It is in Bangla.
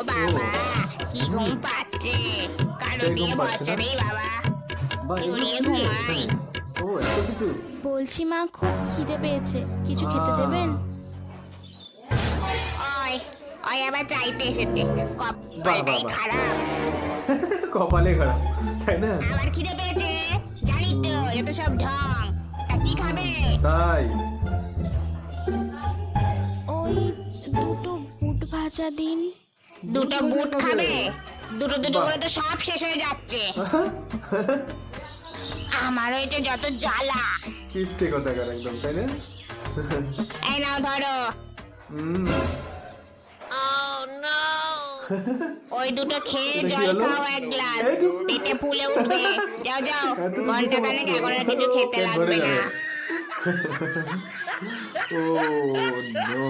বাবা, কি ঘুম পাচ্ছে। কারো সেই ঘুম দিয়ে পাচ্ছে ভরসা না? নেই বাবা, বাহ, এগুলো জড়িয়ে কি রে ঘুমাই। এখানে? ও এত কিছু। বলছি মা, খুব খিদে পেয়েছে, কিছু খেতে দেবেন? ওই ওই আবার চাইতে এসেছে, বাহ, কপালটাই বাহ। খারাপ। কপালে খারাপ, তাই না? আবার খিদে পেয়েছে, জানি তো এটা সব ঢং। তা কি খাবে? তাই ওই দুটো বুট ভাজা দিন। দুটো বুট খাবে? দুটো দুটো বাহ। করে তো সব শেষ হয়ে যাচ্ছে। আমারও এটা যত জ্বালা। চিপটে কথাকার একদম, তাই না? এই নাও ধরো। হুম। ওই দুটো খেয়ে এটা কি জল হলো? খাও এক গ্লাস, এইটুকু? পেটে ফুলে উঠবে। যাও যাও, এত কিছু ঘন্টা তো খানেক মাত্র। এখন আর কিছু খেতে পেট লাগবে ভরে না। যাবে। ও নো।